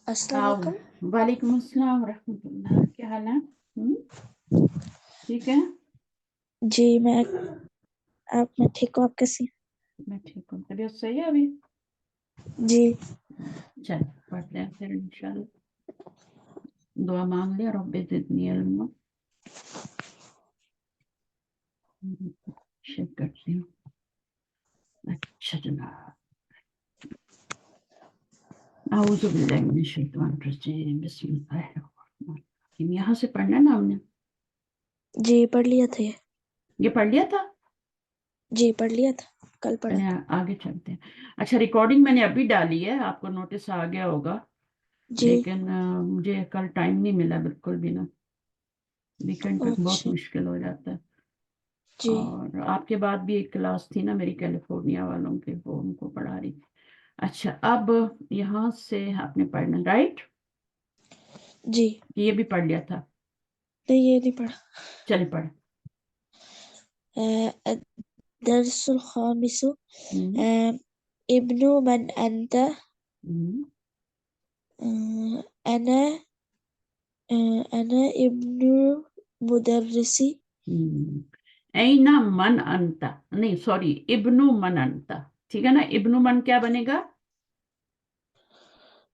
अस्सलाम आओ। वालेकुम। वालेकुम अस्सलाम रहमतुल्लाह। क्या हाल है? ठीक है। जी मैं ठीक हूँ, आप कैसी हैं? मैं ठीक हूँ। तबीयत सही है अभी? जी चल पढ़ते हैं फिर इंशाल्लाह। दुआ मांग लिया, रब्बे ज़िदनी इल्मा। चेक करती हूँ। अच्छा जनाब, आऊज़ु बिल्लाहि मिनश शैतानिर रजीम, बिस्मिल्लाहिर्रहमानिर्रहीम। यहाँ से पढ़ना है ना हमने? जी पढ़ लिया था ये पढ़ लिया था? जी पढ़ लिया था, कल पढ़ा चलिए था। आगे चलते हैं। अच्छा, रिकॉर्डिंग मैंने अभी डाली है, आपको नोटिस आ गया होगा। जी लेकिन मुझे कल टाइम नहीं मिला बिल्कुल भी ना। वीकेंड पे बहुत अच्छा मुश्किल हो जाता है। जी और आपके बाद भी एक क्लास थी ना मेरी कैलिफोर्निया वालों की, वो उनको पढ़ा रही थी। अच्छा, अब यहाँ से आपने पढ़ना, राइट? जी ये भी पढ़ लिया था? नहीं ये नहीं पढ़ा। चलिए पढ़। दरसुल खामिसु हम्म, इब्नु मन अंत हम्म, अना अना इब्नु मुदर्रिसी। हम्म। ऐना मन अंता, नहीं सॉरी, इब्नु मन अंता। ठीक है ना? इब्नु मन क्या बनेगा?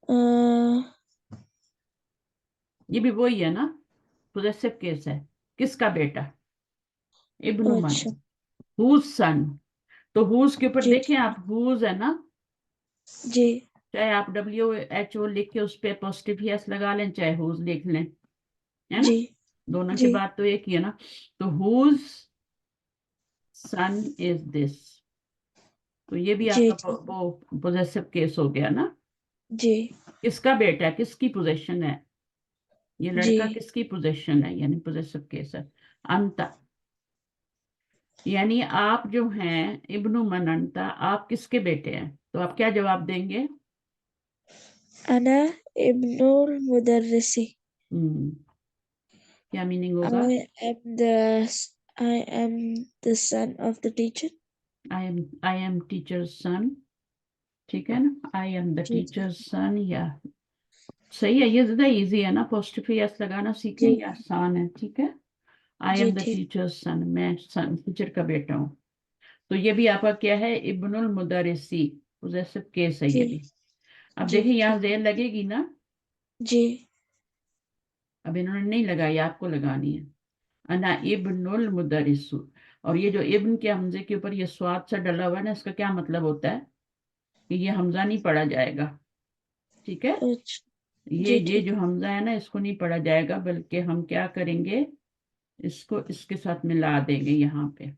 अ, ये भी वही है ना, पोजेसिव केस है। किसका बेटा? इब्नु मन। अच्छा हुज सन। तो हुज के ऊपर जी देखें आप, हुज है ना, जी चाहे आप WHO लिख के उस पे पॉजिटिव यस लगा लें, चाहे हुज लिख लें, है ना? जी दोनों की जी बात तो एक ही है ना। तो हुज सन इज दिस। तो ये भी जी आपका वो पोजेसिव केस हो गया ना। जी किसका बेटा है, किसकी पोजेशन है? ये जी लड़का किसकी पोजेशन है, यानी पोजेसिव केस है। अंता, यानी आप जो हैं इब्नु मन अंता, आप किसके बेटे हैं? तो आप क्या जवाब देंगे? अना इब्नुल मुदर्रिसी। हम्म, क्या मीनिंग होगा? I am the son of the teacher. I am teacher son. ठीक है ना, आई एम द जी टीचर सन। या सही है, ये ज्यादा इजी है ना, पोस्टिफ यस लगाना सीखें, जी ये आसान है। ठीक है, आई जी एम द ठीक टीचर सन, मैं सन टीचर का बेटा हूँ। तो ये भी आपका क्या है? इब्नुल मुदरिसी, पोजेसिव केस है जी ये भी। अब जी देखिए यहाँ ठीक जेर लगेगी ना। जी अब इन्होंने नहीं लगाई, आपको लगानी है। अना इब्नुल मुदरिसु। और ये जो इब्न के हमजे के ऊपर ये स्वाद सा डला हुआ है ना, इसका क्या मतलब होता है? कि ये हमजा नहीं पढ़ा जाएगा। ठीक है, अच्छा ये जी ये ठीक जो हमजा है ना, इसको नहीं पढ़ा जाएगा, बल्कि हम क्या करेंगे, इसको इसके साथ मिला देंगे यहाँ पे।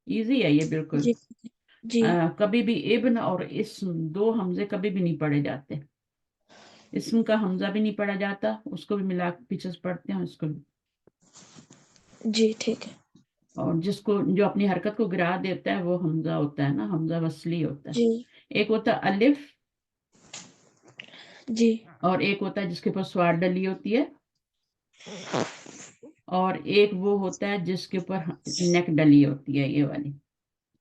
इजी है ये बिल्कुल। जी जी कभी भी इब्न और इस्म, दो हमजे कभी भी नहीं पढ़े जाते। इस्म का हमजा भी नहीं पढ़ा जाता, उसको भी मिला के पीछे से पढ़ते हैं उसको भी। जी ठीक है और जिसको जो अपनी हरकत को गिरा देता है वो हमजा होता है ना, हमजा वसली होता है। जी एक होता है अलिफ, जी और एक होता है जिसके ऊपर स्वाद डली होती है, और एक वो होता है जिसके ऊपर नेक डली होती है, ये वाली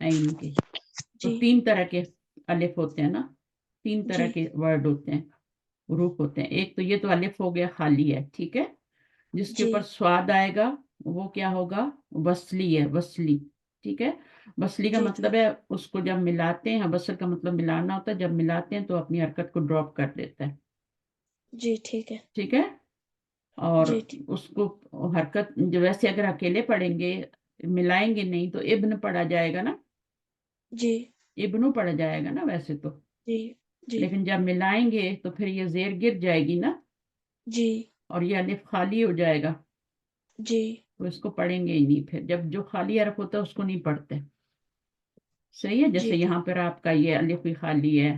आइन की। तो जी तीन तरह के अलिफ होते हैं ना, तीन जी तरह के वर्ड होते हैं, रूप होते हैं। एक तो ये तो अलिफ हो गया, खाली है, ठीक है। जिसके जी ऊपर स्वाद आएगा वो क्या होगा? वसली है, वसली। ठीक है, वसली का जी मतलब है उसको जब मिलाते हैं, वसल का मतलब मिलाना होता है, जब मिलाते हैं तो अपनी हरकत को ड्रॉप कर देता है। जी ठीक है ठीक है, और जी ठीक उसको हरकत जो वैसे अगर अकेले पढ़ेंगे, मिलाएंगे नहीं, तो इब्न पढ़ा जाएगा ना, जी इब्नु पढ़ा जाएगा ना वैसे तो। जी जी लेकिन जब मिलाएंगे तो फिर ये जेर गिर जाएगी ना, जी और ये अलिफ खाली हो जाएगा, जी तो इसको पढ़ेंगे ही नहीं। फिर जब जो खाली हरफ होता है उसको नहीं पढ़ते। सही है, जी जैसे यहाँ पर आपका ये अलिफ भी खाली है,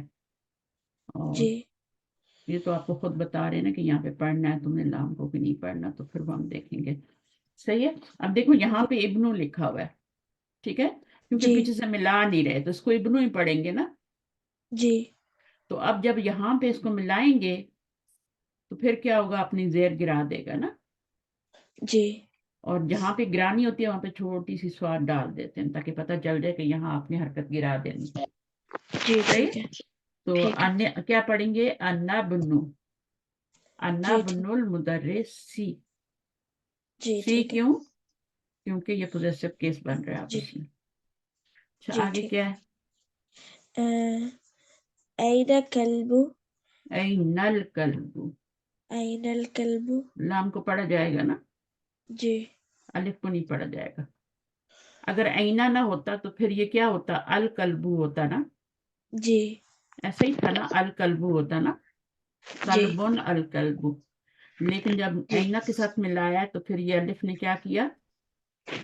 जी और ये तो आपको खुद बता रहे हैं ना कि यहाँ पे पढ़ना है तुमने, लाम को भी नहीं पढ़ना, तो फिर वो हम देखेंगे। सही है। अब देखो यहाँ जी पे इब्नु लिखा हुआ है, ठीक है, क्योंकि जी पीछे से मिला नहीं रहे, तो इसको इब्नु ही पढ़ेंगे ना। जी तो अब जब यहाँ पे इसको मिलाएंगे तो फिर क्या होगा? अपनी जेर गिरा देगा ना, जी और जहाँ पे गिरानी होती है वहां पे छोटी सी स्वाद डाल देते हैं, ताकि पता चल जाए कि यहाँ आपने हरकत गिरा देनी। जी सही ठीक है। है तो ठीक है। अन्य क्या पढ़ेंगे, अन्ना बन्नू, अन्ना जी ठीक। बन्नुल मुदर्रिसी। जी सी ठीक है। क्यों, क्योंकि ये पोजेसिव केस बन रहा है जी। आपस में। अच्छा जी आगे ठीक। क्या है, أين كلب؟ ऐ नल कल्बु, أين الكلب؟ लाम को पढ़ा जाएगा ना, जी। अलिफ को नहीं पढ़ा जाएगा। अगर ऐना ना होता तो फिर ये क्या होता, अल कल्बु होता ना, जी। ऐसा ही था ना, अल कल्बु होता ना, जी। कल्बुन अल कल्बु। लेकिन जब जी। ऐना के साथ मिलाया तो फिर ये अलिफ ने क्या किया,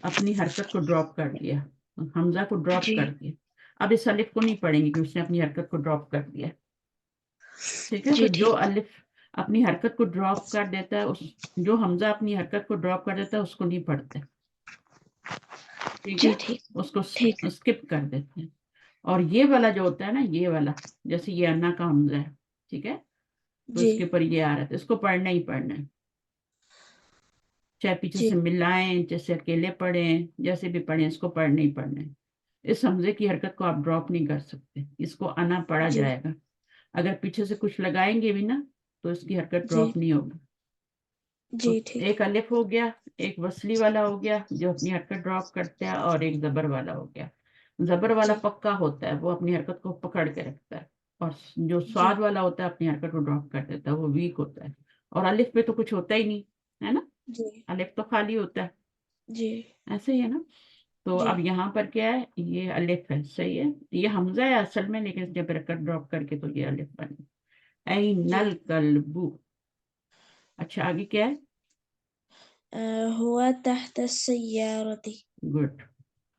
अपनी हरकत को ड्रॉप कर दिया, हमजा को ड्रॉप जी। कर दिया। अब इस अलिफ को नहीं पढ़ेंगे कि उसने अपनी हरकत को ड्रॉप कर दिया। ठीक है, तो जी जो ठीक। अलिफ अपनी हरकत को ड्रॉप कर देता है, उस जो हमजा अपनी हरकत को ड्रॉप कर देता है उसको नहीं पढ़ते। ठीक जी है, ठीक। उसको ठीक। स्किप कर देते हैं। और ये वाला जो होता है ना, ये वाला, जैसे ये अन्ना का हमजा है, ठीक है, तो जी। इसके ऊपर ये आ रहा है, तो इसको पढ़ना ही पढ़ना है, चाहे पीछे जी। से मिलाएं, जैसे अकेले पढ़ें, जैसे भी पढ़ें, इसको पढ़ना ही पढ़ना है। इस हमजे की हरकत को आप ड्रॉप नहीं कर सकते, इसको आना पढ़ा जी। जाएगा। अगर पीछे से कुछ लगाएंगे भी ना तो इसकी हरकत जी। ड्रॉप नहीं होगी। तो जी ठीक। एक अलिफ हो गया, एक वसली वाला हो गया जो अपनी हरकत ड्रॉप करता है, और एक जबर वाला हो गया। जबर वाला जी। पक्का होता है, वो अपनी हरकत को पकड़ के रखता है, और जो जी। स्वाद वाला होता है अपनी हरकत को ड्रॉप कर देता है, वो वीक होता है। और अलिफ पे तो कुछ होता ही नहीं है ना, जी। अलिफ तो खाली होता है, जी। ऐसे ही है ना। तो जी। अब यहाँ पर क्या है, ये अलिफ है, सही है, ये हमजा है असल में, लेकिन जब हरकत ड्रॉप करके तो ये अलिफ बने। ऐ जी। नल कल्बू। अच्छा आगे क्या है, هو تحت السيارة. गुड,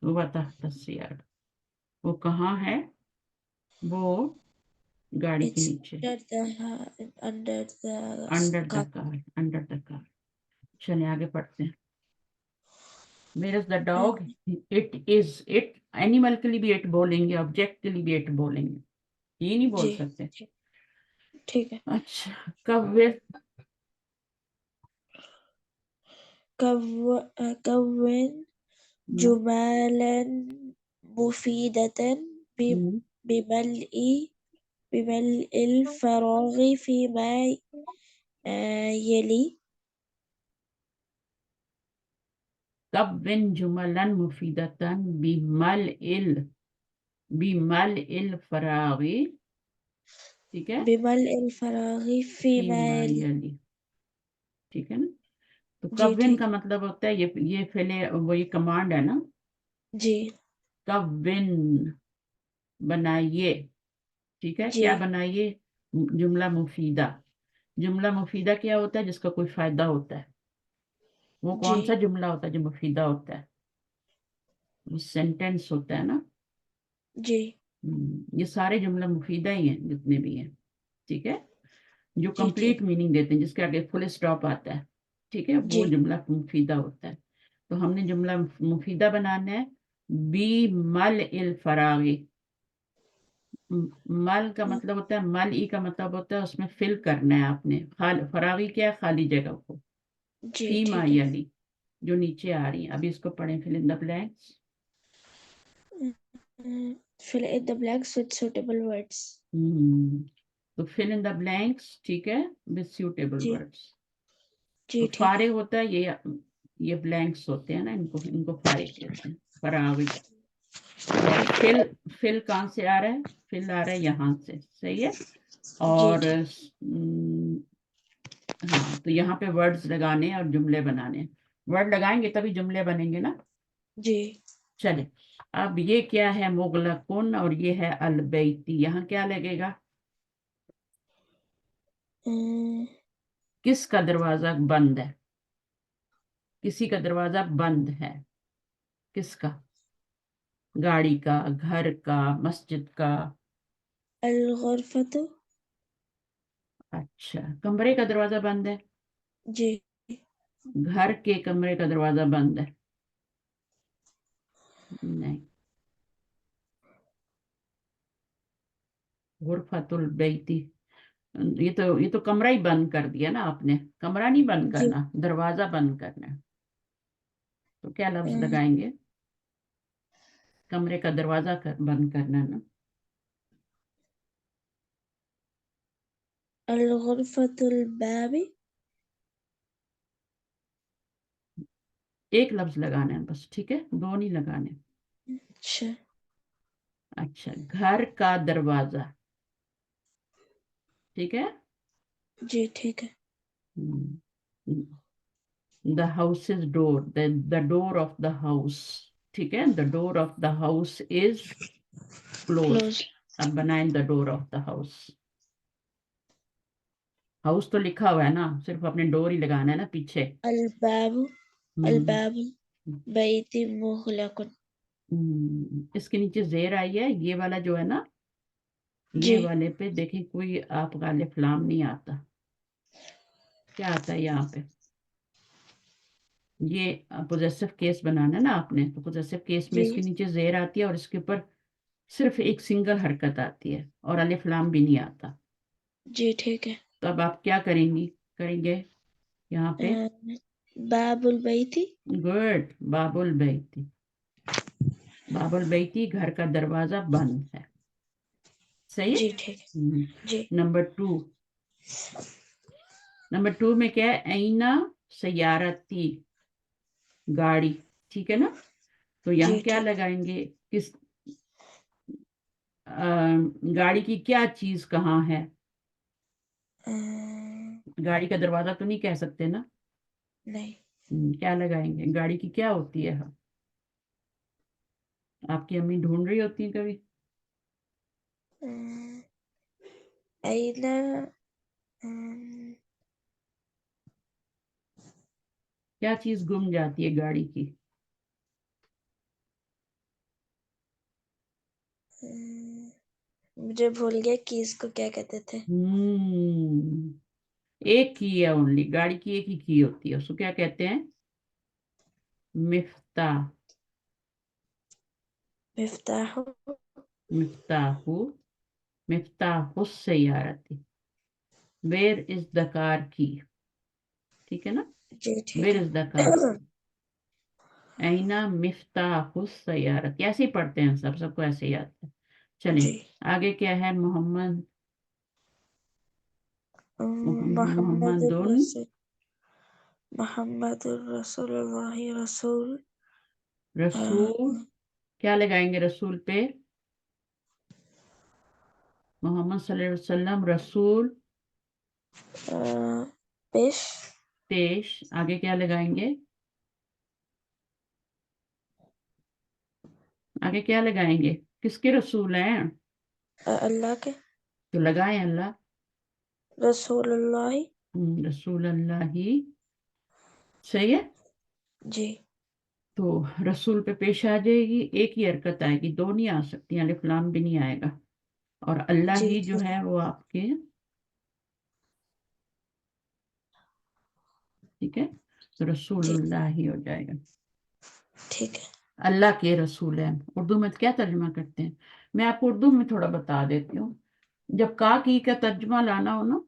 वो तहत السيارة, वो कहाँ है, वो गाड़ी के It's नीचे, under the under the car. Car, under the car. चलिए आगे पढ़ते हैं। Where is the uh, dog, it is, it animal के लिए भी इट बोलेंगे, ऑब्जेक्ट के लिए भी इट बोलेंगे, ये नहीं बोल जी सकते। ठीक। ठीक है। अच्छा, कव्वे, كون جملا مفيدة ب- بملء بملء الفراغ فيما يلي. कव्विन जुमलन मुफीदतन बिमल इल, बिमल इल फरागी, ठीक है, بملء الفراغ فيما फीमा يلي. यली, ठीक है ना। तो जी कव्विन ठीक। का मतलब होता है ये फैले, वो ये कमांड है ना, जी। कव्विन, बनाइए, ठीक है, जी। क्या बनाइए, जुमला मुफीदा। जुमला मुफीदा क्या होता है, जिसका कोई फायदा होता है, वो जी। कौन सा जुमला होता है जो मुफीदा होता है, वो सेंटेंस होता है ना। जी। ये सारे जुमला मुफीदा ही हैं जितने भी हैं, ठीक है, जो जी कंप्लीट ठीक। मीनिंग देते हैं, जिसके आगे फुल स्टॉप आता है, ठीक है, वो जी। जुमला मुफीदा होता है। तो हमने जुमला मुफीदा बनाना है, बी मल इल फरागी। मल का मतलब होता है, मल ई का मतलब होता है उसमें फिल करना है आपने, फरागी क्या है, खाली जगह को। जी फी ठीक है। मायली, जो नीचे आ रही है, अभी इसको पढ़ें, fill in the blanks. Fill in the blanks with suitable words. तो फिल इन द ब्लैंक्स, ठीक है, विद सुटेबल जी। वर्ड्स। तो जी ठीक है। फारिग होता है ये ब्लैंक्स होते हैं ना, इनको इनको फारिग कहते हैं, फरागिग। और फिल, फिल कहाँ से आ रहा है, फिल आ रहा है यहाँ से, सही है। जी और ठीक। हाँ, तो यहाँ पे वर्ड्स लगाने हैं और जुमले बनाने हैं, वर्ड लगाएंगे तभी जुमले बनेंगे ना। जी। चले, अब ये क्या है, मुगलकुन, और ये है अलबैती, यहाँ क्या लगेगा, अम्म, किसका दरवाजा बंद है, किसी का दरवाजा बंद है, किसका, गाड़ी का, घर का, मस्जिद का। الغرفة. अच्छा, कमरे का दरवाजा बंद है, जी। घर के कमरे का दरवाजा बंद है, नहीं, गुरफतुल बैती, ये तो कमरा ही बंद कर दिया ना आपने, कमरा नहीं बंद जी। करना, दरवाजा बंद करना है। तो क्या लफ्ज अम्म, लगाएंगे, कमरे का दरवाजा बंद करना ना, الغرفة الباب. एक लफ्ज लगाना है बस, ठीक है, दो नहीं लगाने। अच्छा अच्छा, घर का दरवाजा, ठीक है। जी ठीक है। The house is door, the door of the house, ठीक है, the door of the house is close. Close. अब बनाए the door of the house. House तो लिखा हुआ है ना, सिर्फ अपने डोर ही लगाना है ना पीछे। الباب. हम्म الباب بيتي مغلق. इसके नीचे जेर आई है, ये वाला जो है ना, ये जी वाले पे देखें कोई आप गालिफ लाम नहीं आता। क्या आता है यहाँ पे? ये पोजेसिव केस बनाना है ना आपने, तो पोजेसिव केस में जी इसके नीचे जेर आती है और इसके ऊपर सिर्फ एक सिंगल हरकत आती है और अलिफ लाम भी नहीं आता। जी ठीक है। तो अब आप क्या करेंगे यहाँ पे? باب البيت. गुड, बाबुल बैती। बाबुल बैती, घर का दरवाजा बंद है। सही है। जी ठीक है। जी नंबर टू में क्या है? ऐना सयारती, गाड़ी, ठीक है ना। तो जी यहाँ क्या ठीक। लगाएंगे? किस गाड़ी की क्या चीज कहाँ है? गाड़ी का दरवाजा तो नहीं कह सकते ना। नहीं। क्या लगाएंगे? गाड़ी की क्या होती है? आपकी अम्मी ढूंढ रही होती है कभी? أين क्या चीज गुम जाती है गाड़ी की? मुझे भूल गया कि इसको क्या कहते थे। एक की है ओनली, गाड़ी की एक ही की होती है, उसको क्या कहते हैं? मिफ्ताह। मिफ्ताह। मिफ्ताहु, मिफ्ताहु सैयारती। वेयर इज द कार की, ठीक है ना। जी ठीक वेयर है। इज द कार, ऐना मिफ्ताहु सैयारती, ऐसे ही पढ़ते हैं, सबको ऐसे ही आता है। जी। चलिए, आगे क्या है? मोहम्मद, मोहम्मद मोहम्मदुन रसूल। मोहम्मद रसूलुल्लाह रसूल। रसूल, क्या लगाएंगे रसूल पे? मोहम्मद सल्लल्लाहु अलैहि वसल्लम रसूल पेश। पेश। आगे क्या लगाएंगे? आगे क्या लगाएंगे? किसके रसूल हैं? अल्लाह के। तो लगाए अल्लाह। रसूलुल्लाह। रसूल अल्लाह ही, सही है। जी तो रसूल पे पेश आ जाएगी, एक ही हरकत आएगी, दो नहीं आ सकती, अलिफ लाम भी नहीं आएगा। और अल्लाह जी ही जो ठीक है वो आपके, ठीक है, तो जी रसूलुल्लाह ही हो जाएगा। ठीक है। अल्लाह के रसूल हैं। उर्दू में क्या तर्जुमा करते हैं? मैं आपको उर्दू में थोड़ा बता देती हूँ। जब का की का तर्जुमा लाना हो ना,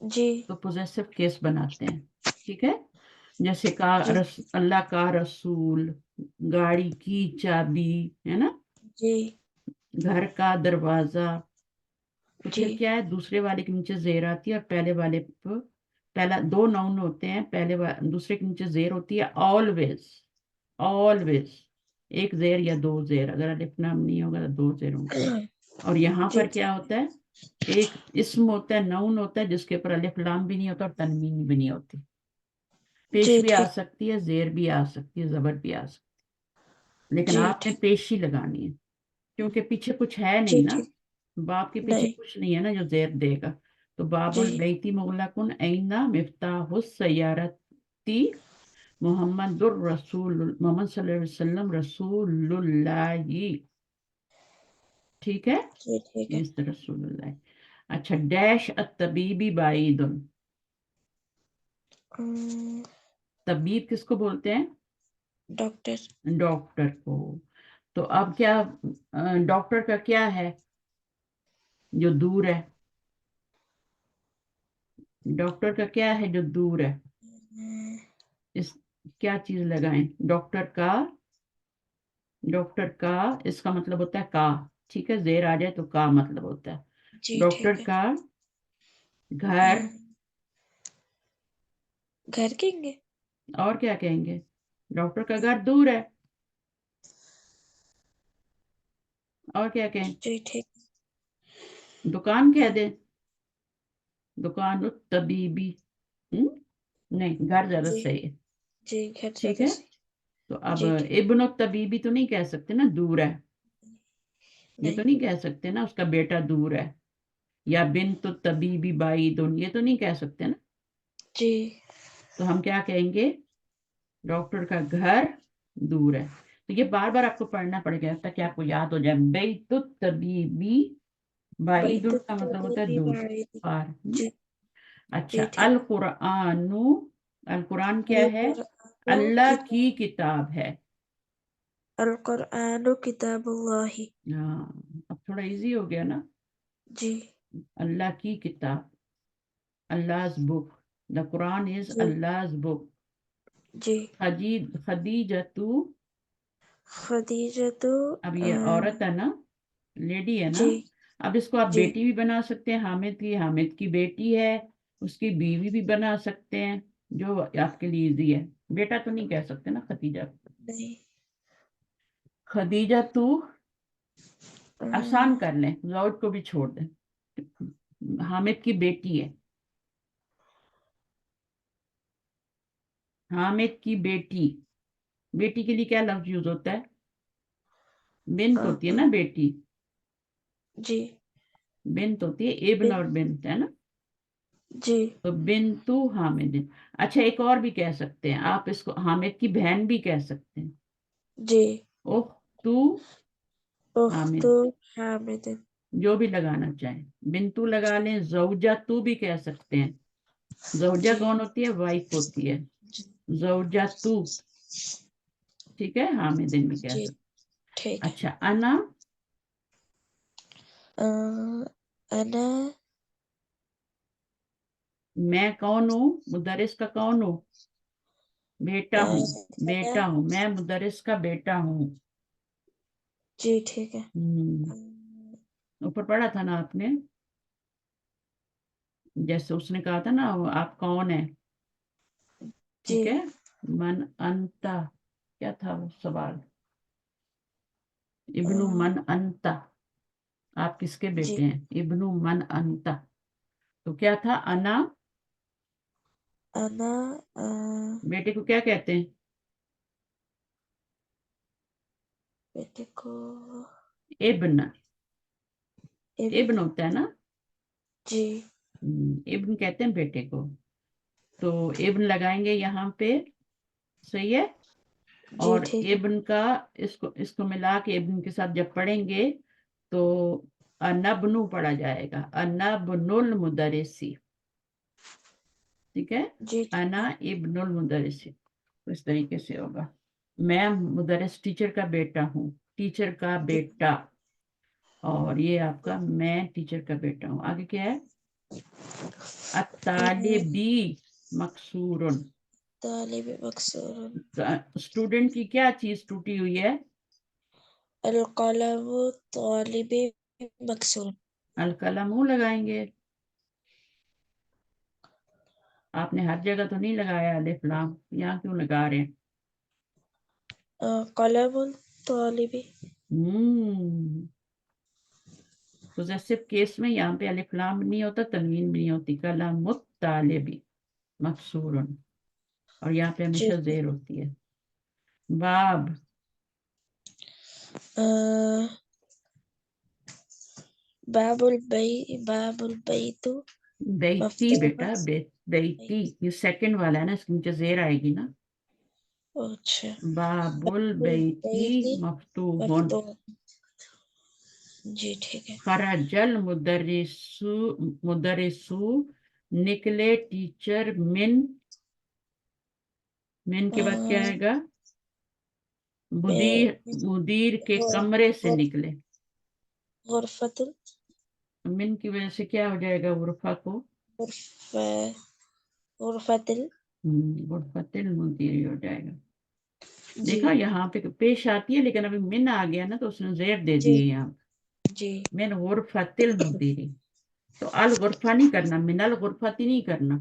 जी तो पोजेसिव केस बनाते हैं, ठीक है। जैसे का जी अल्लाह का रसूल, गाड़ी की चाबी, है ना, जी घर का दरवाजा। तो जी फिर क्या है? दूसरे वाले के नीचे जेर आती है और पहले वाले पर, पहला दो नाउन होते हैं, दूसरे के नीचे जेर होती है। ऑलवेज, ऑलवेज एक जेर या दो जेर, अगर अलिफ नाम नहीं होगा तो दो जेर होंगे। और यहाँ जी पर क्या होता है? एक इस्म होता है, नाउन होता है, जिसके ऊपर अलिफ लाम भी नहीं होता और तनवीन भी नहीं होती। पेश जी भी आ ठीक। सकती है, जेर भी आ सकती है, जबर भी आ सकती है, लेकिन जी आपने ठीक। पेश ही लगानी है, क्योंकि पीछे कुछ है जी नहीं ना। ठीक। बाप के पीछे नहीं। कुछ नहीं है ना जो जेर देगा। तो जी बाबुल बैती मुगलकुन ऐना मिफ्ताहुस सय्यारती मोहम्मदुर रसूल, मोहम्मद सल्लल्लाहु अलैहि वसल्लम रसूलुल्लाही, ठीक है। जी ठीक है। इस रसूलुल्लाह। अच्छा, डैश अतबीबी बाईदुन, तबीब किसको बोलते हैं? डॉक्टर। डॉक्टर को। तो अब क्या, डॉक्टर का क्या है जो दूर है? डॉक्टर का क्या है जो दूर है? इस, क्या चीज लगाएं? डॉक्टर का इसका मतलब होता है का, ठीक है, जेर आ जाए तो का मतलब होता है। जी डॉक्टर ठीक है। का घर, घर कहेंगे। और क्या कहेंगे? डॉक्टर का घर दूर है, और क्या कहें? जी ठीक। दुकान कह दे, दुकान तबीबी। नहीं, घर ज्यादा जी सही है। जी घर ठीक ज्यादा है, सही। तो अब जी ठीक। इब्न तबीबी तो नहीं कह सकते ना, दूर है, ये तो नहीं। नहीं कह सकते ना उसका बेटा दूर है, या बिन तो तबीबी बाई दो, ये तो नहीं कह सकते ना। जी तो हम क्या कहेंगे? डॉक्टर का घर दूर है। तो ये बार बार आपको पढ़ना पड़ेगा ताकि आपको याद हो जाए। बैतु तबीबी, बाईदुन बैतुत का मतलब होता है तबीबी दूर, बाईद। पार। जी अच्छा, जी ठीक। अल कुरानु, अल कुरान क्या अल है? कुरानु अल्लाह किताब। की किताब है। अल कुरानु किताबुल्लाही। हाँ, अब थोड़ा इजी हो गया ना। जी अल्लाह की किताब, Allah's book. The Quran is ji Allah's book. जी। खदीजतु, खदीजतु। अब ये औरत है ना, लेडी है ना। जी अब इसको आप जी बेटी भी बना सकते हैं, हामिद की बेटी है, उसकी बीवी भी बना सकते हैं, जो आपके लिए इजी है। बेटा तो नहीं कह सकते ना खदीजा। नहीं। खदीजा तू, आसान अ, कर लें, लॉर्ड को भी छोड़ दें। हामिद की बेटी है, हामिद की बेटी। बेटी के लिए क्या लफ्ज यूज होता है? बिन्त होती है अ, ना बेटी, जी बिन्त होती है, इब्न बिन। और बिन्त है ना। जी तो बिन्तु हामिद। अच्छा, एक और भी कह सकते हैं आप इसको, हामिद की बहन भी कह सकते हैं, जी। ओह तू उख्तु हामिद, हामिदिन। जो भी लगाना चाहे। बिन्तु लगा लें, जौजा तू भी कह सकते हैं। जौजा जी कौन होती है? वाइफ होती है, जौजा तू। ठीक है, हामिदिन भी कह जी सकते। ठीक है। अच्छा, अना, अ, अना। मैं कौन हूँ? मुदरिस का कौन हूँ? बेटा हूँ, अना। बेटा हूँ मैं, मुदरिस का बेटा हूँ। जी ठीक है। हम्म, ऊपर पढ़ा था ना आपने, जैसे उसने कहा था ना, आप कौन है? जी ठीक है, मन अंता, क्या था वो सवाल? अ, इब्नु मन अंता, आप किसके जी बेटे हैं? इब्नु मन अंता। तो क्या था? अना, अना। अ, बेटे को क्या कहते हैं? बेटे को इब्न, इब्न। इब्न होता है ना। जी इब्न कहते हैं बेटे को। तो इब्न लगाएंगे यहाँ पे, सही है। जी और ठीक है। इब्न का, इसको इसको मिला के इब्न के साथ जब पढ़ेंगे तो अनबनु पढ़ा जाएगा, अनबनुल मुदरिसी। ठीक है, जी ठीक अना है। इब्नुल मुदरिसी, तो इस तरीके से होगा। मैं मुदरिस, टीचर का बेटा हूँ, टीचर का जी बेटा। और ये आपका, मैं टीचर का बेटा हूँ। आगे क्या है? अत्तालिबी मकसूरुन, तालिब मकसूर। स्टूडेंट की क्या चीज टूटी हुई है? अल कलम तालिब मकसूर। अल कलम लगाएंगे। आपने हर जगह तो नहीं लगाया अलिफ लाम, यहाँ क्यों लगा रहे हैं? कलम तालिबी। हम्म, पोजेसिव केस में यहाँ पे अलिफ लाम नहीं होता, तनवीन भी नहीं होती, कलम तालिबी मकसूरन, और यहाँ पे जी हमेशा जेर होती है। बाब, अ, बाबुल बैतु बेती मफ्तूहन। बेटा, बेती, ये सेकंड वाला है ना, इसके नीचे जेर आएगी ना। अच्छा। बाबुल बाबुल बेती बैती मफ्तूहुन। मफ्तूह। जी ठीक है। खरजल मुदरिसु, मुदरिसु निकले टीचर, मिन अ, के बाद क्या आएगा? बे- मुदीर, मुदीर के गुर- कमरे से गुर- निकले। गुरफतुल। मिन की वजह से क्या हो जाएगा? गुरफा को, गुरफ गुरफतुल। गुरफतिल मुदीर हो जाएगा। जी देखा, यहाँ पे पेश आती है, लेकिन अभी मिन आ गया ना, तो उसने जेर दे जी दिए यहाँ। जी मिन गुरफतिल मुदीरी। تو अल गुरफा नहीं करना, मिनल गुरफती नहीं करना,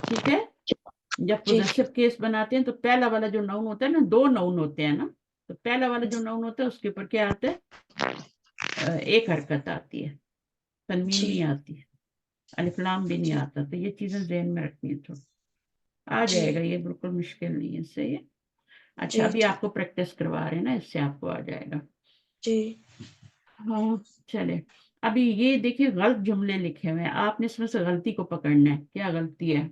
ठीक है। जब جی पोजेसिव केस बनाते हैं तो पहला वाला जो नाउन होता है ना, दो नाउन होते हैं ना, तो पहला वाला जो नाउन होता है उसके ऊपर क्या आता है, एक हरकत आती है, तनवीन جی नहीं आती है, अलिफ लाम भी नहीं جی आता। तो ये चीजें ذہن में रखनी है थोड़ा, आ جی जाएगा, ये बिल्कुल मुश्किल नहीं है, सही है। अच्छा, جی अभी ٹھیک आपको प्रैक्टिस करवा रहे हैं ना, इससे आपको आ जाएगा। جی हाँ चले, अभी ये देखिए गलत जुमले लिखे हुए हैं, आपने इसमें से गलती को पकड़ना है, क्या गलती है।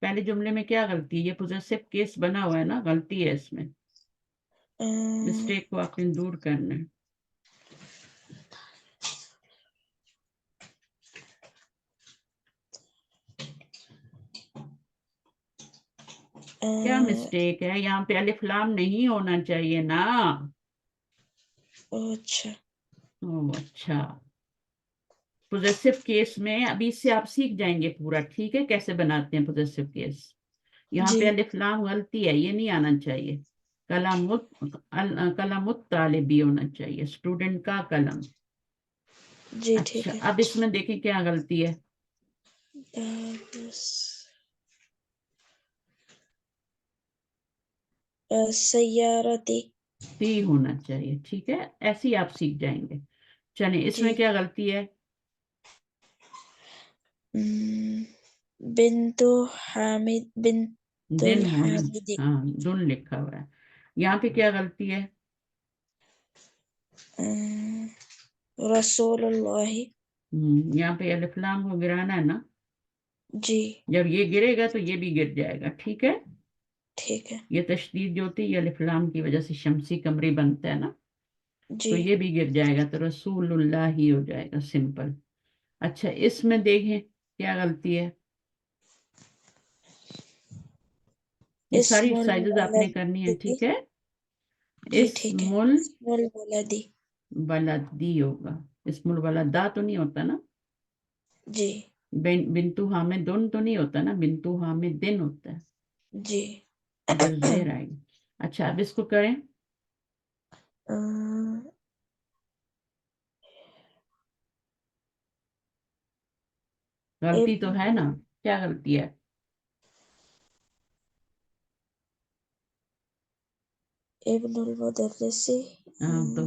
पहले जुमले में क्या गलती है, ये पोजेसिव केस बना हुआ है ना, गलती है इसमें, मिस्टेक को आपने दूर करना है। क्या मिस्टेक है, यहाँ पे अलिफ लाम नहीं होना चाहिए ना। اچھا ओ अच्छा, पोजेसिव केस में अभी इससे आप सीख जाएंगे पूरा, ठीक है, कैसे बनाते हैं पोजेसिव केस। यहाँ جی पे अलिफ लाम गलती है, ये नहीं आना चाहिए। कलमुत तालिबी होना चाहिए, स्टूडेंट का कलम। جی अच्छा, ٹھیک ہے अब इसमें देखें क्या गलती है, سیارتی ती होना चाहिए, ठीक है, ऐसे ही आप सीख जाएंगे। चलिए, جی इसमें क्या गलती है, بنت حامد بنت दिन होना, الحامد हाँ दुन लिखा हुआ है। यहाँ पे क्या गलती है, رسول اللہ यहाँ पे अलिफ लाम को गिराना है ना, جی जब ये गिरेगा तो ये भी गिर जाएगा, ठीक है। ٹھیک ہے ये तशदीद जो होती है, ये अलिफ लाम की वजह से शमसी कमरी बनता है ना, तो جی ये भी गिर जाएगा, तो रसूलुल्लाह ही हो जाएगा, सिंपल। अच्छा, इसमें देखें क्या गलती है, ये सारी اسم एक्सरसाइजेज आपने करनी है, الولد ठीक है। جی ٹھیک ہے इस्मुल اسم الولد वलदी होगा, इस्मुल वलदा तो नहीं होता ना, جی बिंतु हामिद दुन तो नहीं होता ना, बिंतु हामिद दिन होता है, جی इधर जेर आएगी। अच्छा, अब इसको करें, गलती तो है ना, क्या गलती है, ابن المدرس तो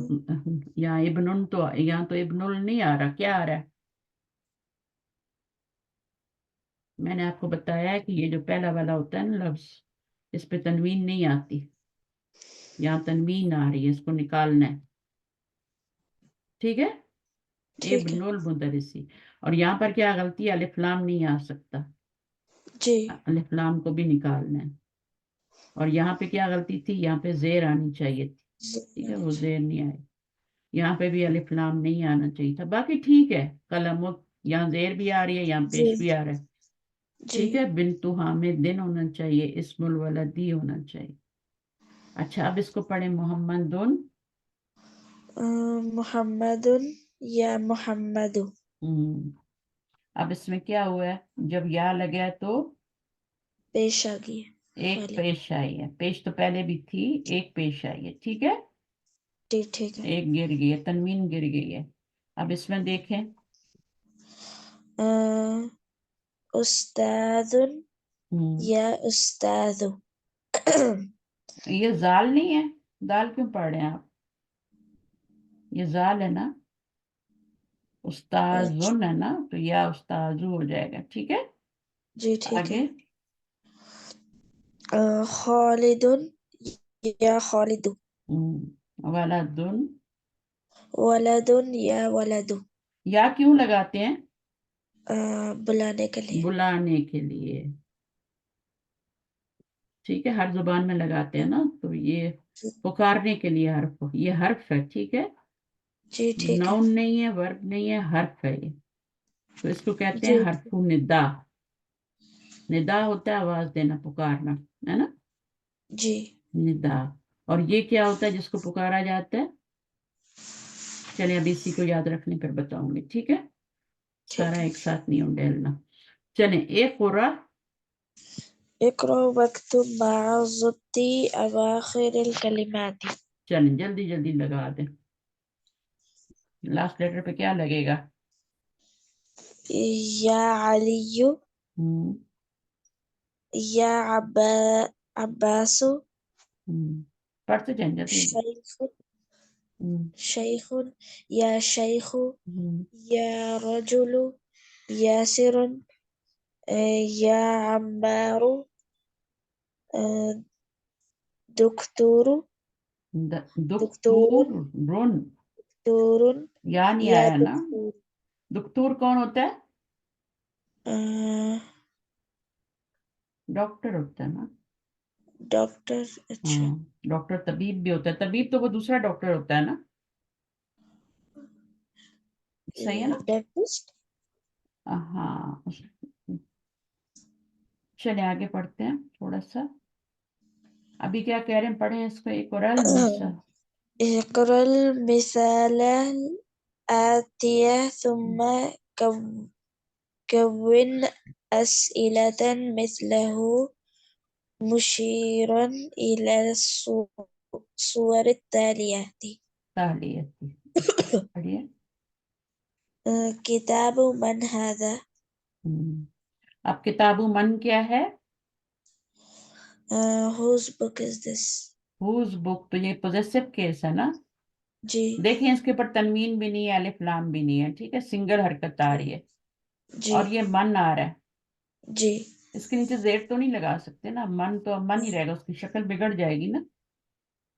यहाँ इब्नुन, तो यहाँ तो इब्नुल नहीं आ रहा, क्या आ रहा है। मैंने आपको बताया है कि ये जो पहला वाला होता है ना लफ्ज, इस पे तनवीन नहीं आती, यहाँ तनवीन आ रही है, इसको निकालना है, ठीक है। ٹھیک ہے इब्नुल मुदरिसी, और यहाँ पर क्या गलती है, अलिफ लाम नहीं आ सकता, جی अलिफ लाम को भी निकालना है। और यहाँ पे क्या गलती थी, यहाँ पे जेर आनी चाहिए थी, ठीक है, वो जेर नहीं आई। यहाँ पे भी अलिफ लाम नहीं आना चाहिए था, बाकी ठीक है। कलम, यहाँ जेर भी आ रही है, यहाँ جی पेश भी आ रहा है, جی ठीक है। बिन्तु हामिद दिन होना चाहिए, इस्मुल वलदी होना चाहिए। अच्छा, अब इसको पढ़े, मोहम्मदुन, محمد یا محمد अब इसमें क्या हुआ है, जब या लगा तो پیش آ گئی एक والی पेश आई है, पेश तो पहले भी थी, एक पेश आई है, ठीक है। جی ٹھیک ہے एक गिर गई है, तनवीन गिर गई है। अब इसमें देखें, استاذ یا استاذ ये जाल नहीं है, दाल क्यों पढ़ रहे हैं आप, ये जाल है ना, उस्ताजुन है ना, तो या उस्ताजु हो जाएगा, ठीक है। جی ٹھیک ہے आगे, خالد یا خالد वलदुन, ولد یا ولد या क्यों लगाते हैं, بلانے کے لیے बुलाने के लिए, ठीक है, हर जुबान में लगाते हैं ना, तो ये पुकारने के लिए हर्फ, ये हर्फ है, ठीक है, جی ٹھیک ہے नाउन नहीं है, वर्ब नहीं है, हर्फ है ये, तो इसको कहते हैं جی हर्फु निदा। निदा होता है आवाज देना, पुकारना, है ना, جی निदा। और ये क्या होता है जिसको पुकारा जाता है, चलिए अभी इसी को याद रखने पर बताऊंगी, ठीक है, ٹھیک सारा ہے एक साथ नहीं उंडेलना। चले, एक कुरा, اقرأ واكتب مع ضبط أواخر الكلمات चलें जल्दी जल्दी लगा दें। लास्ट लेटर पे क्या लगेगा? या अलियु, हम्म या अब्बासु, पढ़ते जाएं जल्दी जल्दी। शेख, हम्म शेखुन, या शेखु, हम्म या रजुलु, यासिरुन, या अम्मारु, दुख्तुरु, दुख्तूर दुख्तुरुन, रुन, दुख्तुरुन, या नहीं या आया ना? दुख्तुर, दुख्तूर कौन होता है? अ, डॉक्टर होता है ना? डॉक्टर, अच्छा, हाँ, डॉक्टर तबीब भी होता है, तबीब तो वो दूसरा डॉक्टर होता है ना? सही है ना? डेंटिस्ट। हाँ चलिए आगे पढ़ते हैं थोड़ा सा। अभी क्या कह रहे हैं, पढ़े इसको एक और मिसा। اقرأ المثال الآتي ثم كو- كون أسئلة مثله مشيرا إلى الصور التالية. तालियत पढ़िए। كتاب من هذا؟ अब किताबु मन क्या है? whose book is this? Whose book, तो ये पोजेसिव केस है ना? जी देखिए इसके ऊपर तनवीन भी नहीं है, अलिफ लाम भी नहीं है, ठीक है, सिंगल हरकत आ रही है। जी और ये मन आ रहा है, जी इसके नीचे जेड तो नहीं लगा सकते ना, मन तो अब मन ही रहेगा, उसकी शक्ल बिगड़ जाएगी ना।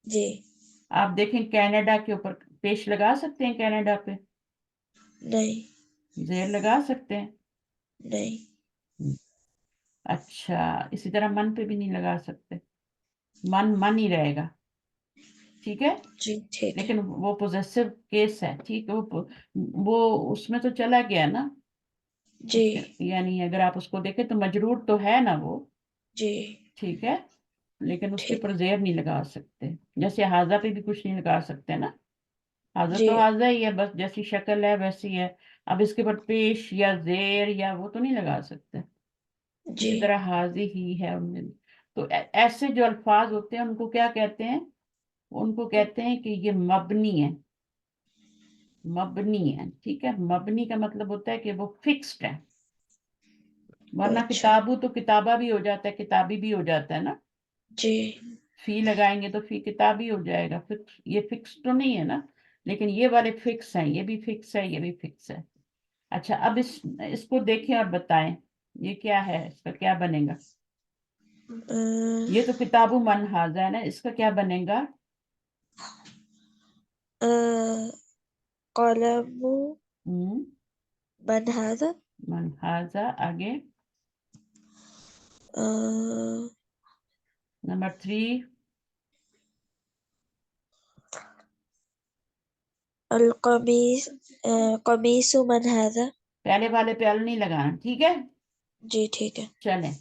जी आप देखें कनाडा के ऊपर पेश लगा सकते हैं, कनाडा पे नहीं जेड लगा सकते हैं। नहीं अच्छा, इसी तरह मन पे भी नहीं लगा सकते, मन मन ही रहेगा, ठीक है। जी ठीक है लेकिन वो पोजेसिव केस है, ठीक है, वो उसमें तो चला गया ना जी उसके, यानी अगर आप उसको देखें तो मजरूर तो है ना वो, जी ठीक है, लेकिन उसके ठीक ऊपर जेर नहीं लगा सकते। जैसे हाजा पे भी कुछ नहीं लगा सकते ना, हाजा जी तो हाजा ही है, बस जैसी शक्ल है वैसी है। अब इसके ऊपर पेश या जेर या वो तो नहीं लगा सकते। जी इसी तरह हाजी ही है उनमें। तो ऐसे जो अल्फाज होते हैं उनको क्या कहते हैं? उनको कहते हैं कि ये मबनी है, मबनी है, ठीक है। मबनी का मतलब होता है कि वो फिक्स्ड है, वरना अच्छा किताबू तो किताबा भी हो जाता है, किताबी भी हो जाता है ना। जी फी लगाएंगे तो फी किताबी हो जाएगा, फिक्स, ये फिक्स तो नहीं है ना, लेकिन ये वाले फिक्स हैं, ये भी फिक्स है, ये भी फिक्स है। अच्छा, अब इसको देखें और बताएं ये क्या है, इसका क्या बनेगा? ये तो किताबु मन हाजा है ना, इसका क्या बनेगा? कलम हम्म من هذا मन हाजा, आगे नंबर 3। القميص قميص من هذا पहले वाले पे अल नहीं लगाना, ठीक है। जी ठीक है चलें,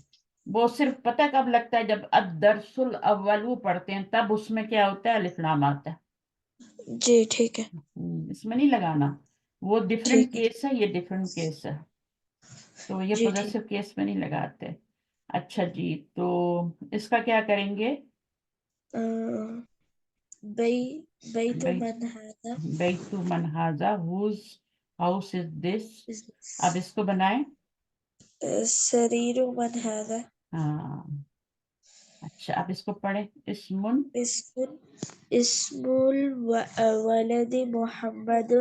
वो सिर्फ पता है कब लगता है, जब अद-दरसुल अव्वलू पढ़ते हैं तब उसमें क्या होता है, अलिफ लाम आता है। जी ठीक है इसमें नहीं लगाना, वो डिफरेंट ठीक है केस है, ये डिफरेंट केस है, तो ये जी ठीक पॉजेसिव केस में नहीं लगाते। अच्छा जी, तो इसका क्या करेंगे? अ, बई बैत बई मन هذا बैतु मन हाजा, whose house is this. is this अब इसको बनाएं। सरीर من هذا हाँ, अच्छा, अब इसको पढ़े। इसमुन, اسم اسم الولد محمد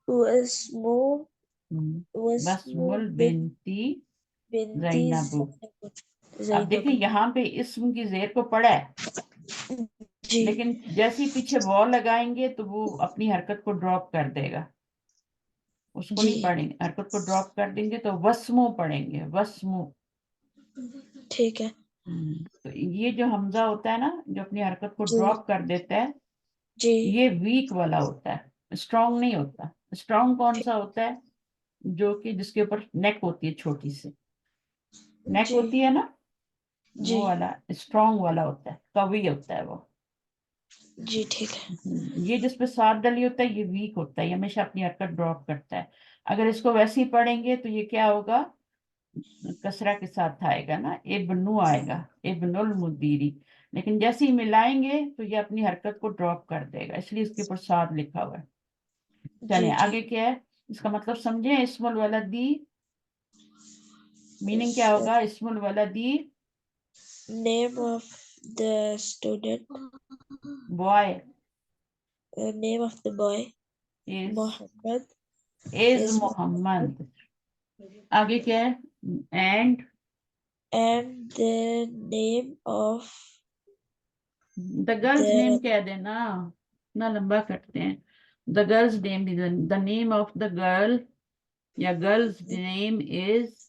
واسم واسم बसमुल بنت बिनती بنتي जैनबू। अब देखिए زينب यहाँ पे इस्म की जेर को पढ़ा है, जी लेकिन जैसे ही पीछे वॉ लगाएंगे तो वो अपनी हरकत को ड्रॉप कर देगा, उसको जी नहीं पढ़ेंगे, हरकत को ड्रॉप कर देंगे तो वस्मु पढ़ेंगे, वस्मु। ठीक है तो ये जो हमजा होता है ना, जो अपनी हरकत को जी ड्रॉप कर देता है, जी ये वीक वाला होता है, स्ट्रांग नहीं होता। स्ट्रांग कौन ठीक सा होता है? जो कि जिसके ऊपर नेक होती है, छोटी सी नेक जी होती है ना, जी वो वाला स्ट्रांग वाला होता है, कवी होता है वो। जी ठीक है ये जिसपे सात डली होता है ये वीक होता है, ये हमेशा अपनी हरकत ड्रॉप करता है। अगर इसको वैसे ही पढ़ेंगे तो ये क्या होगा, कसरा के साथ आएगा ना, इब्नु आएगा, इब्नुल मुदीरी। لیکن جیسے ہی ملائیں گے تو یہ اپنی حرکت کو ڈراپ کر دے گا، اس لیے اس کے اوپر ساتھ لکھا ہوا ہے. چلیں جی آگے کیا ہے اس کا مطلب سمجھیں. اسم الولدی میننگ کیا ہوگا؟ اسم الولدی name of the student, boy name of the boy is Muhammad is is Muhammad. آگے کیا ہے؟ and the name of the girl's name the کہہ دینا، اتنا لمبا کرتے ہیں. The girl's name the name of the girl یا girl's name is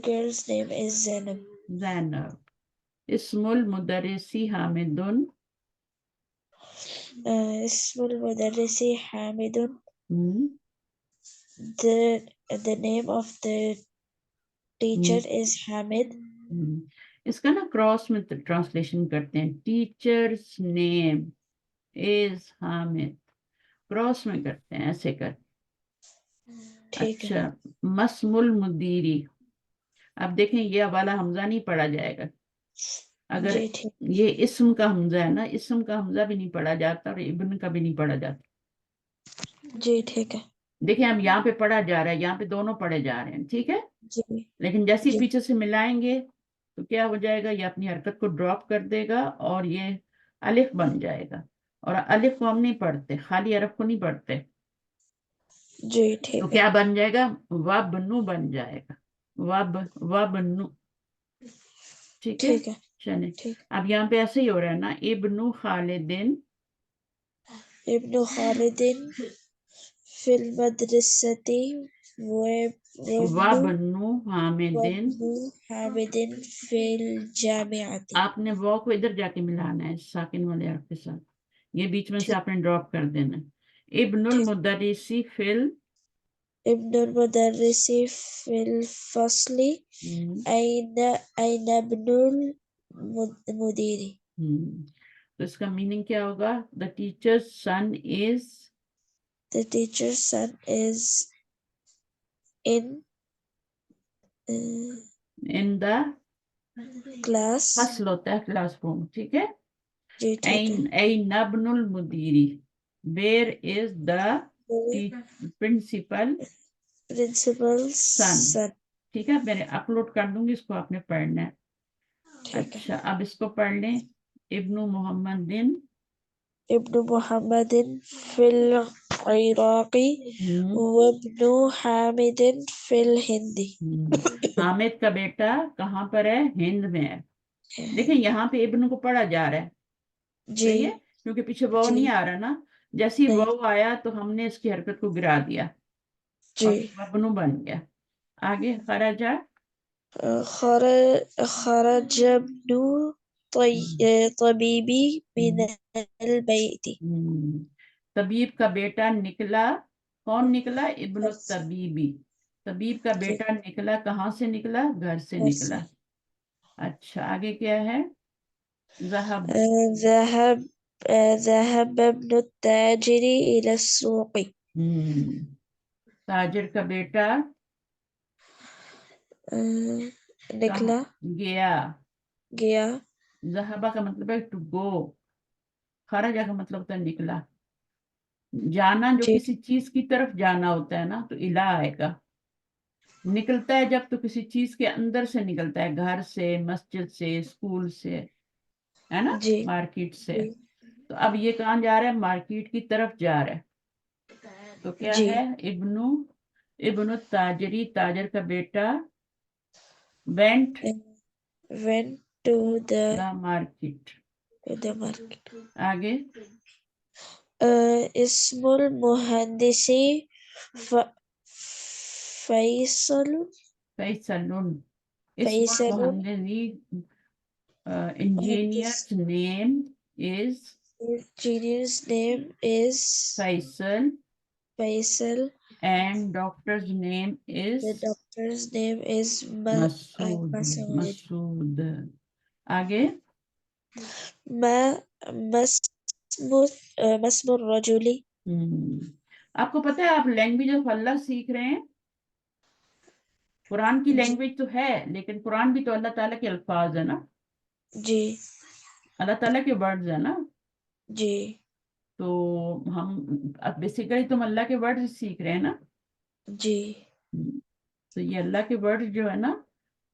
girl's name is Zainab. Zainab. اسم المدرسی حامد. اسم المدرس Hamid. The name of the teacher is Hamid. اس کا نا کراس میں ٹرانسلیشن کرتے ہیں. ٹیچرز نیم از حامد، کراس میں کرتے ہیں ایسے کر. ٹھیک ہے. اچھا مسم المدیری، اب دیکھیں یہ حوالہ حمزہ نہیں پڑھا جائے گا. اگر جی ٹھیک. یہ اسم کا حمزہ ہے نا، اسم کا حمزہ بھی نہیں پڑھا جاتا اور ابن کا بھی نہیں پڑھا جاتا. جی ٹھیک ہے. دیکھیں اب یہاں پہ پڑھا جا رہا ہے، یہاں پہ دونوں پڑھے جا رہے ہیں، ٹھیک ہے. جی لیکن جیسے ہی جی پیچھے سے ملائیں گے تو کیا ہو جائے گا؟ یہ اپنی حرکت کو ڈراپ کر دے گا اور یہ الف بن جائے گا. اور الف کو ہم نہیں پڑھتے، خالی حرف کو نہیں پڑھتے. جی تو ٹھیک ہے. کیا بن جائے گا؟ وبنو بن جائے گا. وبنو. ٹھیک ہے. ٹھیک ہے. چلیں ٹھیک. اب یہاں پہ ایسے ہی ہو رہا ہے نا. ابن خالدین ابن خالد فی المدرسة وبنو حامدین. وابن حامد فی الجامعة. آپ نے واو کو ادھر جا کے ملانا ہے ساکن والے حرف کے ساتھ، یہ بیچ میں سے ٹھیک. آپ نے ڈراپ کر دینا ہے. ابن ٹھیک. المدرسی فل ابن المدرس فی الفصل. أين ابن المدير. تو اس کا میننگ کیا ہوگا؟ The teacher son is The teacher's son is in in the class. فصل ہوتا ہے کلاس روم، ٹھیک ہے. جی ٹھیک ہے. این ابن المدیری where is the principal Principal's son. son. ٹھیک ہے میں نے اپلوڈ کر دوں گی، اس کو آپ نے پڑھنا ہے. ٹھیک ہے. اچھا اب اس کو پڑھ لیں. ابن محمد دن ابن محمد فی العراق وابن حامد فی الہند. حامد کا بیٹا کہاں پر ہے؟ ہند میں ہے. دیکھیں یہاں پہ ابن کو پڑھا جا رہا ہے، جی صحیح ہے کیونکہ پیچھے واو جی نہیں آ رہا نا. جیسے ہی نہیں. واو آیا تو ہم نے اس کی حرکت کو گرا دیا اور جی. وبنو بن گیا. آگے خرجہ خرج ابن طبیبی من البیت. طبیب کا بیٹا نکلا. کون نکلا؟ ابن الطبیبی. طبیب کا بیٹا نکلا. کہاں سے نکلا؟ گھر سے نکلا. اچھا آگے کیا ہے؟ ذهب ذهب ابن التاجر إلى السوق. تاجر کا بیٹا نکلا گیا. گیا. ذهب کا مطلب ہے ٹو گو. خرجہ کا مطلب ہوتا ہے نکلا. جانا جو جی کسی چیز کی طرف جانا ہوتا ہے نا تو الہ آئے گا. نکلتا ہے جب تو کسی چیز کے اندر سے نکلتا ہے، گھر سے، مسجد سے، اسکول سے، ہے نا، جی مارکیٹ سے. جی تو اب یہ کہاں جا رہا ہے؟ مارکیٹ کی طرف جا رہا ہے. تو کیا جی. ہے؟ ابن التاجری تاجر کا بیٹا went went to the the market. market. آگے اسم المہندس فیصل. فیصل. اسم Faisal al Muhandis engineer's name is engineer's name is Faisal Faisal. and doctor's name is The doctor's name is Masood. آگے مسم الرجل. آپ کو پتہ ہے آپ لینگویج آف اللہ سیکھ رہے ہیں. قرآن کی جی لینگویج تو ہے لیکن قرآن بھی تو اللہ تعالیٰ کے الفاظ ہے نا. جی اللہ ताला के वर्ड्स है ना, जी तो हम बेसिकली तुम अल्लाह के वर्ड्स सीख रहे हैं ना। जी तो ये अल्लाह के वर्ड्स जो है ना,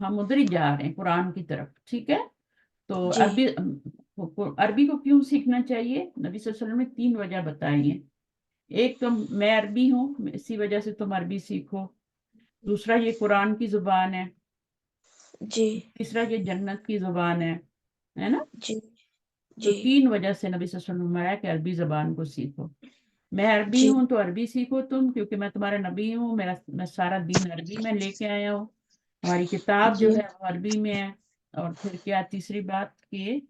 हम उधर ही जा रहे हैं कुरान की तरफ, ठीक है। तो जी अरबी को क्यों सीखना चाहिए, नबी सल्लल्लाहु अलैहि वसल्लम ने 3 वजह बताई है। एक तो मैं अरबी हूँ, इसी वजह से तुम अरबी सीखो। दूसरा ये कुरान की जुबान है। जी तीसरा ये जन्नत की जुबान है ना। जी तो जी 3 वजह से नबी सल्लल्लाहु अलैहि वसल्लम ने फरमाया कि अरबी जबान को सीखो। मैं अरबी जी हूँ तो अरबी सीखो तुम, क्योंकि मैं तुम्हारा नबी हूँ, मैं सारा दीन अरबी में लेके आया हूँ। हमारी किताब जो जी है वो अरबी में है। और फिर क्या, तीसरी बात कि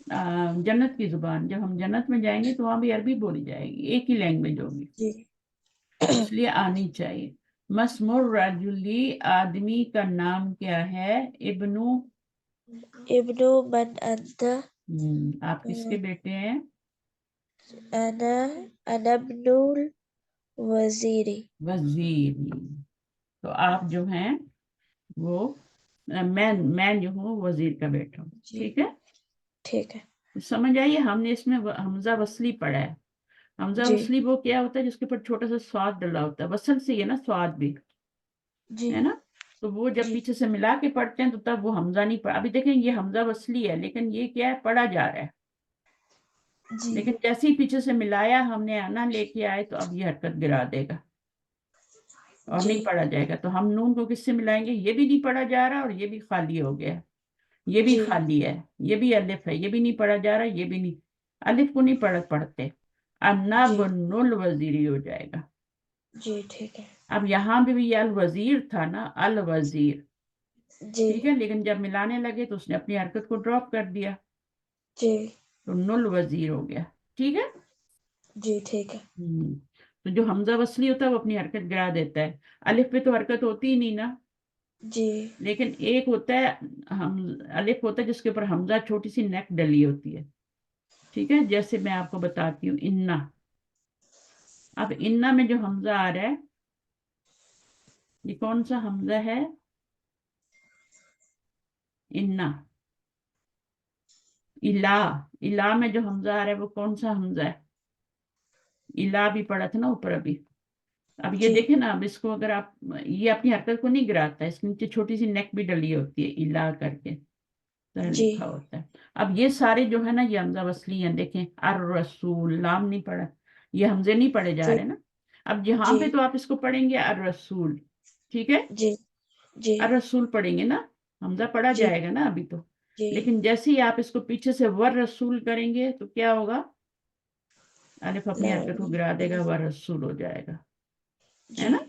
जन्नत की जुबान, जब हम जन्नत में जाएंगे तो वहां भी अरबी बोली जाएगी, एक ही लैंग्वेज होगी, जी इसलिए आनी चाहिए। मस्मुर रजुली, आदमी का नाम क्या है, इब्नु। इब्नु मन अंता आप किसके बेटे हैं। अना अनब्नुल वजीरी। वजीर। तो आप जो हैं वो, मैं जो हूँ वजीर का बेटा हूँ, जी ठीक है। ठीक है। समझ आइए, हमने इसमें हमजा वसली पढ़ा है। हमजा जी वसली वो क्या होता है, जिसके ऊपर छोटा सा स्वाद डला होता है, वसल से ही है ना स्वाद भी, जी है ना। तो वो जब जी पीछे से मिला के पढ़ते हैं तो तब वो हमजा नहीं पढ़ा। अभी देखें ये हमजा वसली है, लेकिन ये क्या है, पढ़ा जा रहा है। जी लेकिन जैसे ही पीछे से मिलाया हमने, आना लेके आए, तो अब ये हरकत गिरा देगा और जी नहीं पढ़ा जाएगा। तो हम नून को किससे मिलाएंगे, ये भी नहीं पढ़ा जा रहा और ये भी खाली हो गया, ये भी जी खाली है, ये भी अलिफ है, ये भी नहीं पढ़ा जा रहा, ये भी नहीं, अलिफ को नहीं पढ़ते, अन्ना जी बनुल वजीरी हो जाएगा। जी ठीक है। अब यहाँ भी ये अल वजीर था ना, अल वजीर, जी ठीक है। लेकिन जब मिलाने लगे तो उसने अपनी हरकत को ड्रॉप कर दिया, जी तो नुल वजीर हो गया, ठीक है। जी ठीक है। तो जो हमजा वसली होता है वो अपनी हरकत गिरा देता है। अलिफ पे तो हरकत होती ही नहीं ना। जी लेकिन एक होता है, हम अलिफ होता है जिसके ऊपर हमजा छोटी सी नेक डली होती है, ठीक है। जैसे मैं आपको बताती हूँ, इन्ना। अब इन्ना में जो हमजा आ रहा है, ये कौन सा हमजा है, इन्ना। इला, इला में जो हमजा आ रहा है वो कौन सा हमजा है, इला भी पढ़ा था ना ऊपर अभी। अब ये जी देखे ना, अब इसको अगर आप, ये अपनी हरकत को नहीं गिराता है, इसके नीचे छोटी सी नेक भी डली होती है, इला करके तरह जी लिखा होता है। अब ये सारे जो है ना, ये हमजा वसली हैं, देखें, अर रसूल, लाम नहीं पढ़ा, ये हमजे नहीं पढ़े जा जी रहे ना। अब यहाँ जी पे तो आप इसको पढ़ेंगे अर रसूल, ठीक है। जी जी अर रसूल पढ़ेंगे ना, हमजा पढ़ा जी जाएगा ना अभी तो। जी लेकिन जैसे ही आप इसको पीछे से वर रसूल करेंगे तो क्या होगा, अलिफ अपनी हरकत को गिरा देगा, वर रसूल हो जाएगा, है जी ना।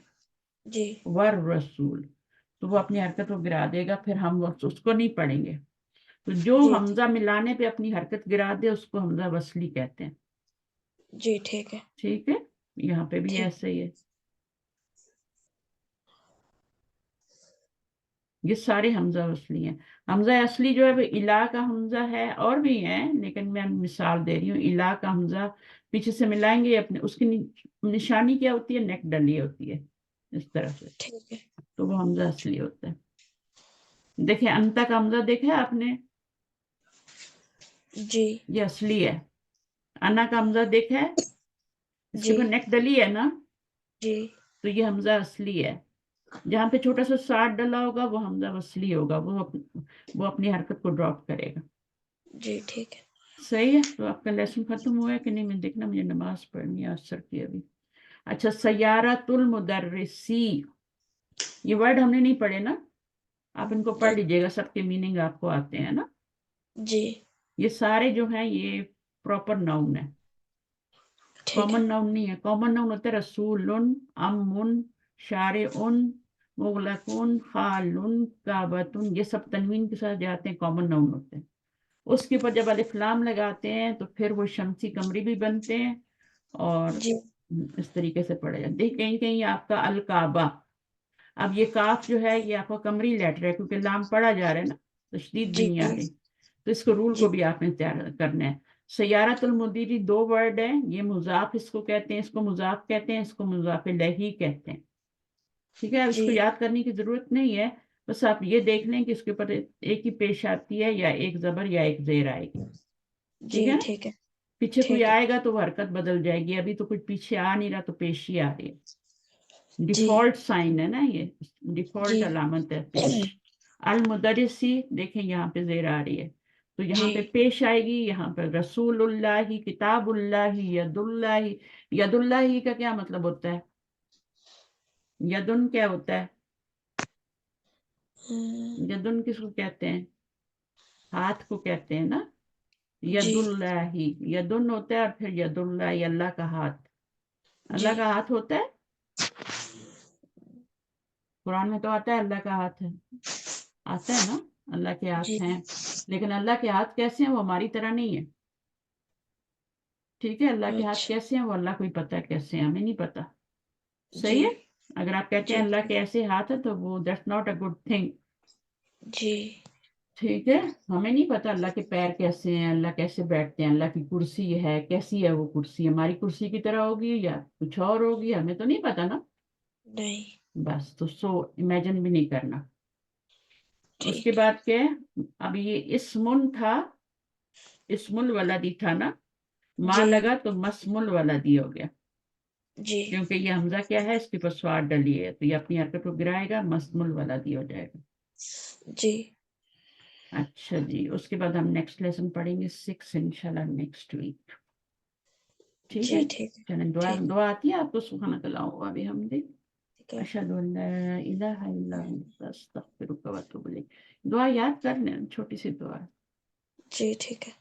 जी वर रसूल, तो वो अपनी हरकत को गिरा देगा, फिर हम उसको नहीं पढ़ेंगे। तो जो जी हमजा मिलाने पे अपनी हरकत गिरा दे उसको हमजा वसली कहते हैं, जी ठीक है। ठीक है। यहाँ पे भी ठीक। ऐसे ही है, ये सारे हमजा असली हैं। हमजा असली जो है वो इला का हमजा है, और भी है लेकिन मैं मिसाल दे रही हूँ। इला का हमजा पीछे से मिलाएंगे अपने, उसकी निशानी क्या होती है, नेक डली होती है इस तरह से, ठीक है। तो वो हमजा असली होता है। देखिए अंता का हमजा देखा है आपने, जी ये असली है। अना का हमजा देखा है, इसके जी ऊपर नेक डली है ना, जी तो ये हमजा असली है। जहां पे छोटा सा साठ डला होगा वो हमजा वसली होगा, वो अपनी हरकत को ड्रॉप करेगा। जी ठीक है। सही है। तो आपका लेसन खत्म हुआ है कि नहीं, मैं देखना, मुझे नमाज पढ़नी है असर की अभी। अच्छा, सयारतुल मुदर्रिसी, ये वर्ड हमने नहीं पढ़े ना, आप इनको पढ़ लीजिएगा, सबके मीनिंग आपको आते हैं ना। जी ये सारे जो हैं ये प्रॉपर नाउन है, ठीक कॉमन है। नाउन नहीं है। कॉमन नाउन होता है रसूलुन, अम्मुन, शारिउन, मुगलकुन, खालुन, काबतुन, ये सब तनवीन के साथ जाते हैं, कॉमन नाउन होते हैं। उसके ऊपर जब अलिफ लाम लगाते हैं तो फिर वो शमसी कमरी भी बनते हैं, और जी इस तरीके से पढ़े जाते हैं। कहीं कहीं आपका अल काबा, अब ये काफ जो है ये आपका कमरी लेटर है, क्योंकि लाम पढ़ा जा रहा है ना, तशदीद भी जी नहीं आ रही। तो इसको रूल जी को भी आपने तैयार करना है। सयारतुल मुदीरी 2 वर्ड है, ये मुजाफ इसको कहते हैं, इसको मुजाफ कहते हैं, इसको मुजाफ इलैही कहते हैं, ठीक है। अब जी इसको याद करने की जरूरत नहीं है, बस आप ये देख लें कि इसके ऊपर एक ही पेश आती है या एक जबर या एक जेर आएगी। ठीक जी है, ठीक है पीछे कोई ठीक है। आएगा तो वो हरकत बदल जाएगी, अभी तो कुछ पीछे आ नहीं रहा तो पेश ही आ रही है। जी डिफॉल्ट साइन है ना ये, डिफॉल्ट जी अलामत है पेश। अल मुदरिसी, देखें यहाँ पे जेर आ रही है, तो यहाँ जी पे पेश आएगी, यहाँ पे रसूलुल्लाही, किताबुल्लाही, यदुल्लाही। यदुल्लाही का क्या मतलब होता है? यदुन क्या होता है? यदुन किसको कहते हैं? हाथ को कहते हैं ना। जी यदुल्लाही, यदुन होता है, और फिर यदुल्लाही, अल्लाह का हाथ। जी अल्लाह का हाथ होता है, कुरान में तो आता है अल्लाह का हाथ है, आता है ना, अल्लाह के हाथ जी हैं। लेकिन अल्लाह के हाथ कैसे हैं? वो हमारी तरह नहीं है। ठीक है, अल्लाह के हाथ अच्छा कैसे हैं वो अल्लाह को ही पता है कैसे हैं, हमें नहीं पता। जी सही है। अगर आप कहते हैं जी अल्लाह के ऐसे हाथ है तो वो that's not a good thing. जी ठीक है, हमें नहीं पता अल्लाह के पैर कैसे हैं, अल्लाह कैसे बैठते हैं, अल्लाह की कुर्सी है कैसी है, वो कुर्सी हमारी कुर्सी की तरह होगी या कुछ और होगी, हमें तो नहीं पता ना। नहीं बस तो सो इमेजिन भी नहीं करना। उसके ठीक बाद क्या है? अब ये इस्मुन था, इस्मुल वलदी था ना, माँ जी लगा तो मस्मुल वलदी हो गया, जी क्योंकि ये हमजा क्या है, इसके ऊपर स्वाद डली है, तो ये अपनी हरकत को गिराएगा, मस्मुल वलदी हो जाएगा। जी अच्छा जी, उसके बाद हम नेक्स्ट लेसन पढ़ेंगे 6 इंशाल्लाह नेक्स्ट वीक। ठीक है, जी ठीक है चलें, दुआ ठीक दुआ आती है आपको? सुभानक अल्लाहुम्मा व बिहम्दिक, ठीक है अशहदु अन ला इलाहा इल्ला अंता अस्तगफिरुका व अतूबु इलैक। दुआ याद कर लें, छोटी सी दुआ। जी ठीक है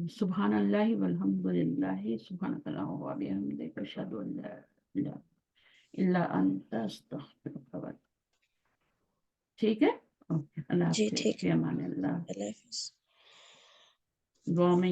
सुभान अल्लाहि वल्हम्दुलिल्लाहि सुभानक अल्लाहुम्मा व बिहम्दिक, अशहदु अन ला इलाहा इल्ला अंता अस्तगफिरुका व। ठीक है, ओके, अल्लाह जी हाफिज़, ठीक फी है अमान अल्लाह। अल्लाह हाफिज़। दुआ में